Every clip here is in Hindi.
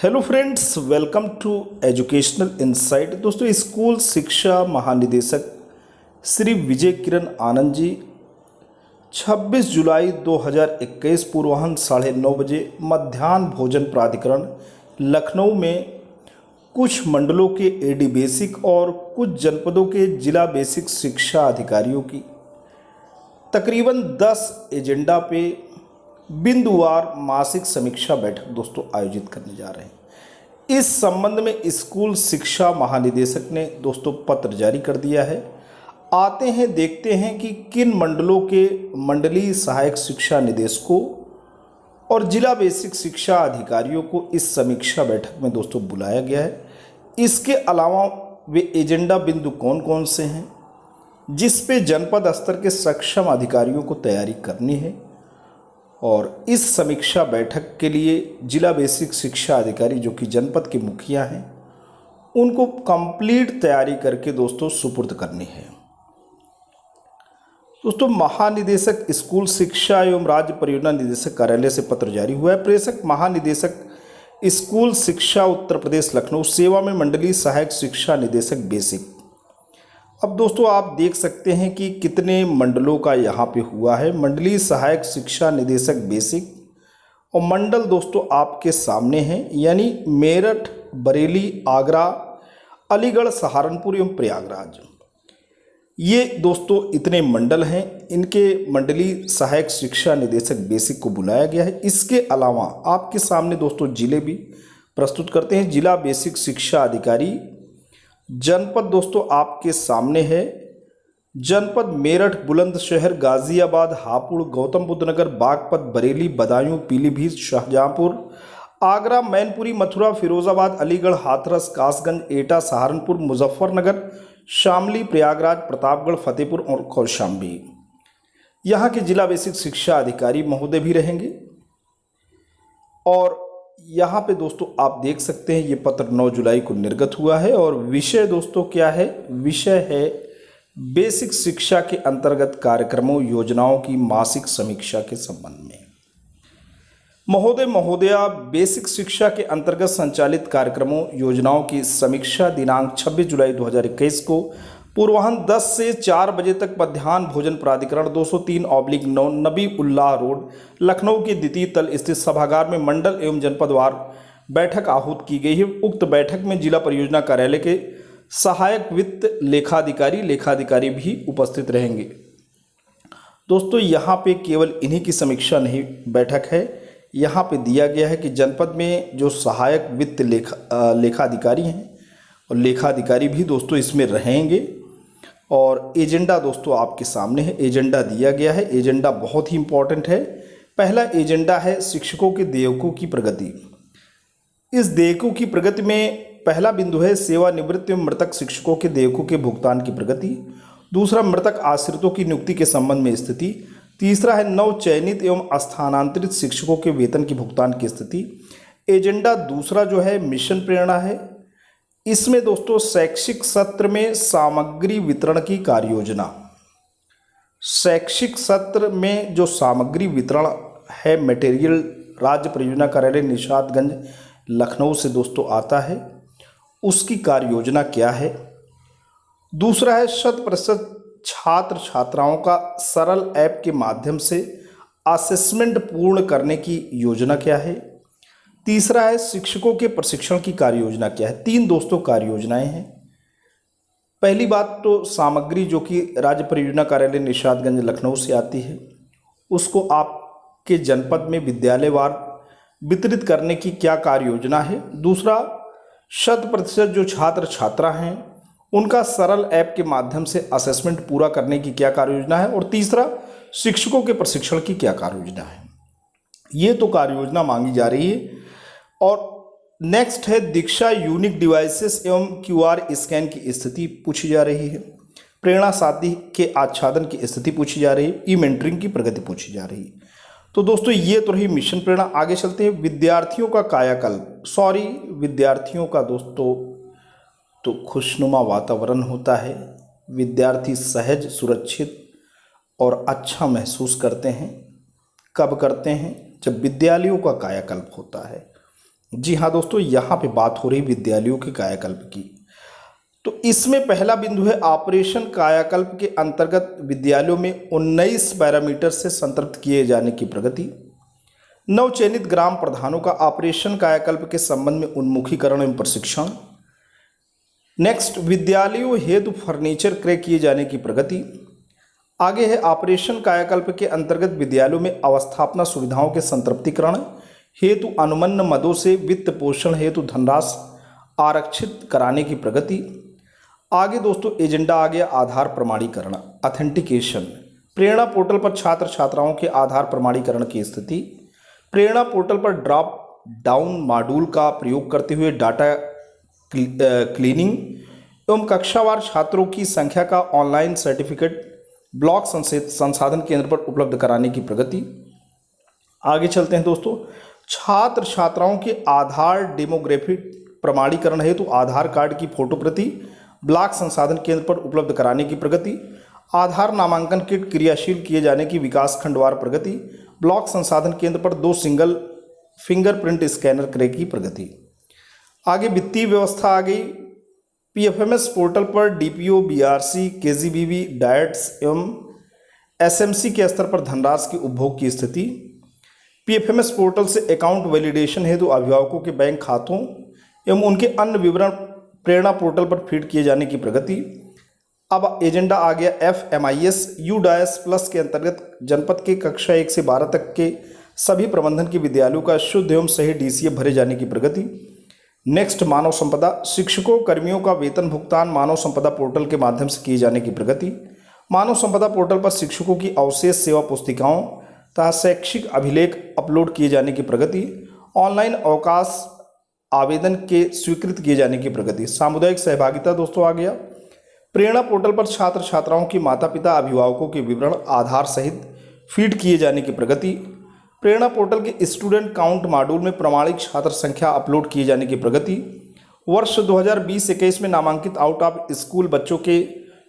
Hello friends, welcome to educational insight. दोस्तों, स्कूल शिक्षा महानिदेशक श्री विजय किरण आनंद जी 26 जुलाई 2021 पूर्वाह्न 9:30 बजे मध्याह्न भोजन प्राधिकरण लखनऊ में कुछ मंडलों के एडी बेसिक और कुछ जनपदों के जिला बेसिक शिक्षा अधिकारियों की तकरीबन 10 एजेंडा पे बिंदुवार मासिक समीक्षा बैठक दोस्तों आयोजित करने जा रहे हैं। इस संबंध में स्कूल शिक्षा महानिदेशक ने दोस्तों पत्र जारी कर दिया है। आते हैं देखते हैं कि किन मंडलों के मंडलीय सहायक शिक्षा निदेशकों और जिला बेसिक शिक्षा अधिकारियों को इस समीक्षा बैठक में दोस्तों बुलाया गया है। इसके अलावा वे एजेंडा बिंदु कौन कौन से हैं जिस पे जनपद स्तर के सक्षम अधिकारियों को तैयारी करनी है, और इस समीक्षा बैठक के लिए जिला बेसिक शिक्षा अधिकारी जो कि जनपद के मुखिया हैं उनको कंप्लीट तैयारी करके दोस्तों सुपुर्द करनी है। दोस्तों, महानिदेशक स्कूल शिक्षा एवं राज्य परियोजना निदेशक कार्यालय से पत्र जारी हुआ है। प्रेषक महानिदेशक स्कूल शिक्षा उत्तर प्रदेश लखनऊ, सेवा में मंडलीय सहायक शिक्षा निदेशक बेसिक। अब दोस्तों आप देख सकते हैं कि कितने मंडलों का यहाँ पे हुआ है। मंडलीय सहायक शिक्षा निदेशक बेसिक और मंडल दोस्तों आपके सामने हैं, यानी मेरठ, बरेली, आगरा, अलीगढ़, सहारनपुर एवं प्रयागराज। ये दोस्तों इतने मंडल हैं। इनके मंडलीय सहायक शिक्षा निदेशक बेसिक को बुलाया गया है। इसके अलावा आपके सामने दोस्तों जिले भी प्रस्तुत करते हैं। जिला बेसिक शिक्षा अधिकारी जनपद दोस्तों आपके सामने है। जनपद मेरठ, बुलंदशहर, गाजियाबाद, हापुड़, गौतम बुद्ध नगर, बागपत, बरेली, बदायूं, पीलीभीत, शाहजहांपुर, आगरा, मैनपुरी, मथुरा, फिरोजाबाद, अलीगढ़, हाथरस, कासगंज, एटा, सहारनपुर, मुजफ्फरनगर, शामली, प्रयागराज, प्रतापगढ़, फतेहपुर और कौशाम्बी। यहाँ के जिला बेसिक शिक्षा अधिकारी महोदय भी रहेंगे। और यहाँ पे दोस्तों आप देख सकते हैं ये पत्र 9 जुलाई को निर्गत हुआ है। और विषय दोस्तों क्या है? विषय है बेसिक शिक्षा के अंतर्गत कार्यक्रमों योजनाओं की मासिक समीक्षा के संबंध में। महोदय महोदया, बेसिक शिक्षा के अंतर्गत संचालित कार्यक्रमों योजनाओं की समीक्षा दिनांक 26 जुलाई 2021 को पूर्वाह्न 10 से 4 बजे तक मध्याह्न भोजन प्राधिकरण 203/9 नबी उल्लाह रोड लखनऊ के द्वितीय तल स्थित सभागार में मंडल एवं जनपदवार बैठक आहूत की गई है। उक्त बैठक में जिला परियोजना कार्यालय के सहायक वित्त लेखाधिकारी भी उपस्थित रहेंगे। दोस्तों यहाँ पे केवल इन्हीं की समीक्षा नहीं बैठक है, यहाँ पे दिया गया है कि जनपद में जो सहायक वित्त लेखाधिकारी हैं और लेखाधिकारी भी दोस्तों इसमें रहेंगे। और एजेंडा दोस्तों आपके सामने है। एजेंडा दिया गया है। एजेंडा बहुत ही इंपॉर्टेंट है। पहला एजेंडा है शिक्षकों के देयकों की प्रगति। इस देयकों की प्रगति में पहला बिंदु है सेवानिवृत्त एवं मृतक शिक्षकों के देयकों के भुगतान की प्रगति। दूसरा, मृतक आश्रितों की नियुक्ति के संबंध में स्थिति। तीसरा है नव चयनित एवं स्थानांतरित शिक्षकों के वेतन की भुगतान की स्थिति। एजेंडा दूसरा जो है मिशन प्रेरणा है। इसमें दोस्तों शैक्षिक सत्र में सामग्री वितरण की कार्ययोजना। शैक्षिक सत्र में जो सामग्री वितरण है, मटेरियल, राज्य परियोजना कार्यालय निशातगंज लखनऊ से दोस्तों आता है, उसकी कार्ययोजना क्या है। दूसरा है 100% छात्र छात्राओं का सरल ऐप के माध्यम से असेसमेंट पूर्ण करने की योजना क्या है। तीसरा है शिक्षकों के प्रशिक्षण की कार्ययोजना क्या है। 3 दोस्तों कार्ययोजनाएं हैं। पहली बात तो सामग्री जो कि राज्य परियोजना कार्यालय निशातगंज लखनऊ से आती है, उसको आपके जनपद में विद्यालयवार वितरित करने की क्या कार्ययोजना है। दूसरा, 100% जो छात्र छात्रा हैं उनका सरल ऐप के माध्यम से असेसमेंट पूरा करने की क्या कार्ययोजना है। और तीसरा, शिक्षकों के प्रशिक्षण की क्या कार्ययोजना है। ये तो कार्ययोजना मांगी जा रही है। और नेक्स्ट है दीक्षा यूनिक डिवाइसेस एवं QR स्कैन की स्थिति पूछी जा रही है। प्रेरणा साथी के आच्छादन की स्थिति पूछी जा रही है। ई मेंटरिंग की प्रगति पूछी जा रही है। तो दोस्तों ये तो रही मिशन प्रेरणा। आगे चलते हैं। विद्यार्थियों का कायाकल्प, विद्यार्थियों का दोस्तों तो खुशनुमा वातावरण होता है। विद्यार्थी सहज, सुरक्षित और अच्छा महसूस करते हैं। कब करते हैं? जब विद्यालयों का कायाकल्प होता है, जी हाँ दोस्तों, यहाँ पे बात हो रही विद्यालयों के कायाकल्प की। तो इसमें पहला बिंदु है ऑपरेशन कायाकल्प के अंतर्गत विद्यालयों में 19 पैरामीटर से संतृप्त किए जाने की प्रगति। नवचयनित ग्राम प्रधानों का ऑपरेशन कायाकल्प के संबंध में उन्मुखीकरण एवं प्रशिक्षण। नेक्स्ट, विद्यालयों हेतु फर्नीचर क्रय किए जाने की प्रगति। आगे है ऑपरेशन कायाकल्प के अंतर्गत विद्यालयों में अवस्थापना सुविधाओं के संतृप्तिकरण हेतु अनुमन्य मदों से वित्त पोषण हेतु धनराशि आरक्षित कराने की प्रगति। आगे दोस्तों एजेंडा आ गया आधार प्रमाणीकरण, ऑथेंटिकेशन। प्रेरणा पोर्टल पर छात्र छात्राओं के आधार प्रमाणीकरण की स्थिति। प्रेरणा पोर्टल पर ड्रॉप डाउन मॉड्यूल का प्रयोग करते हुए डाटा क्लीनिंग एवं कक्षावार छात्रों की संख्या का ऑनलाइन सर्टिफिकेट ब्लॉक संसाधन केंद्र पर उपलब्ध कराने की प्रगति। आगे चलते हैं दोस्तों, छात्र छात्राओं के आधार डेमोग्राफी प्रमाणीकरण हेतु आधार कार्ड की फोटो प्रति ब्लॉक संसाधन केंद्र पर उपलब्ध कराने की प्रगति। आधार नामांकन किट क्रियाशील किए जाने की विकासखंडवार प्रगति। ब्लॉक संसाधन केंद्र पर 2 सिंगल फिंगरप्रिंट स्कैनर क्रय की प्रगति। आगे वित्तीय व्यवस्था आ गई। पीएफएमएस पोर्टल पर डीपीओ, बीआरसी, केजीबीवी, डायट्स एवं एसएमसी के स्तर पर धनराशि के उपभोग की स्थिति। पीएफएमएस पोर्टल से अकाउंट वैलिडेशन हेतु अभिभावकों के बैंक खातों एवं उनके अन्य विवरण प्रेरणा पोर्टल पर फीड किए जाने की प्रगति। अब एजेंडा आ गया FMIS UDAS प्लस के अंतर्गत जनपद के कक्षा 1 से 12 तक के सभी प्रबंधन के विद्यालयों का शुद्ध एवं सही DCF भरे जाने की प्रगति। नेक्स्ट, मानव संपदा। शिक्षकों कर्मियों का वेतन भुगतान मानव संपदा पोर्टल के माध्यम से किए जाने की प्रगति। मानव संपदा पोर्टल पर शिक्षकों की अवशेष सेवा पुस्तिकाओं तथा शैक्षिक अभिलेख अपलोड किए जाने की प्रगति। ऑनलाइन अवकाश आवेदन के स्वीकृत किए जाने की प्रगति। सामुदायिक सहभागिता दोस्तों आ गया। प्रेरणा पोर्टल पर छात्र छात्राओं की माता पिता अभिभावकों के विवरण आधार सहित फीड किए जाने की प्रगति। प्रेरणा पोर्टल के स्टूडेंट काउंट मॉड्यूल में प्रमाणित छात्र संख्या अपलोड किए जाने की प्रगति। वर्ष 2020-21 में नामांकित आउट ऑफ स्कूल बच्चों के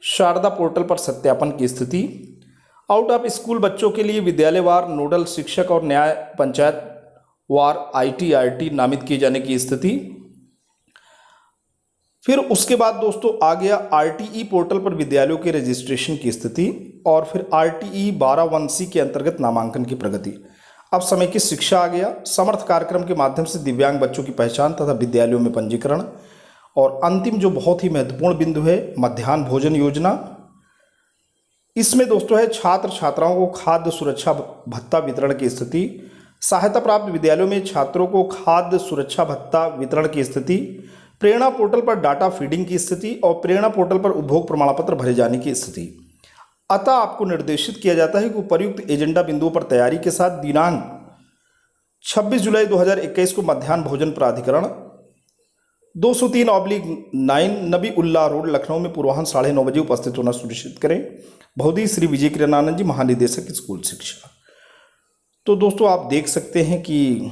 शारदा पोर्टल पर सत्यापन की स्थिति। आउट ऑफ स्कूल बच्चों के लिए विद्यालयवार नोडल शिक्षक और न्याय पंचायत वार ITRT नामित किए जाने की स्थिति। फिर उसके बाद दोस्तों आ गया RTE पोर्टल पर विद्यालयों के रजिस्ट्रेशन की स्थिति और फिर RTE 12(1)C के अंतर्गत नामांकन की प्रगति। अब समय की शिक्षा आ गया। समर्थ कार्यक्रम के माध्यम से दिव्यांग बच्चों की पहचान तथा विद्यालयों में पंजीकरण। और अंतिम जो बहुत ही महत्वपूर्ण बिंदु है मध्याह्न भोजन योजना। इसमें दोस्तों है छात्र छात्राओं को खाद्य सुरक्षा भत्ता वितरण की स्थिति। सहायता प्राप्त विद्यालयों में छात्रों को खाद्य सुरक्षा भत्ता वितरण की स्थिति। प्रेरणा पोर्टल पर डाटा फीडिंग की स्थिति और प्रेरणा पोर्टल पर उपभोग प्रमाण पत्र भरे जाने की स्थिति। अतः आपको निर्देशित किया जाता है कि उपर्युक्त एजेंडा बिंदुओं पर तैयारी के साथ दिनांक 26 जुलाई 2021 को मध्याह्न भोजन प्राधिकरण 203/9 नबी उल्लाह रोड लखनऊ में पूर्वाह्न 9:30 बजे उपस्थित होना सुनिश्चित करें। भौदी श्री विजय किरणानंद जी, महानिदेशक स्कूल शिक्षा। तो दोस्तों आप देख सकते हैं कि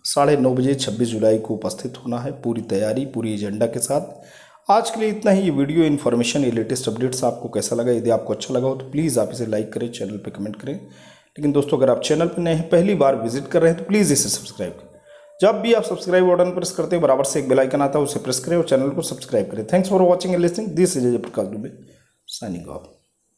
9:30 बजे 26 जुलाई को उपस्थित होना है। पूरी तैयारी पूरी एजेंडा के साथ। आज के लिए इतना ही। ये वीडियो इन्फॉर्मेशन ये लेटेस्ट अपडेट्स आपको कैसा लगा? यदि आपको अच्छा लगा हो तो प्लीज़ आप इसे लाइक करें, चैनल पे कमेंट करें। लेकिन दोस्तों अगर आप चैनल पर नए हैं, पहली बार विजिट कर रहे हैं तो प्लीज़ इसे सब्सक्राइब करें। जब भी आप सब्सक्राइब बटन प्रेस करते हैं बराबर से एक बेल आइकन आता है, उसे प्रेस करें और चैनल को सब्सक्राइब करें। Thanks for watching and listening. This is Ajay Prakash Dubey signing off.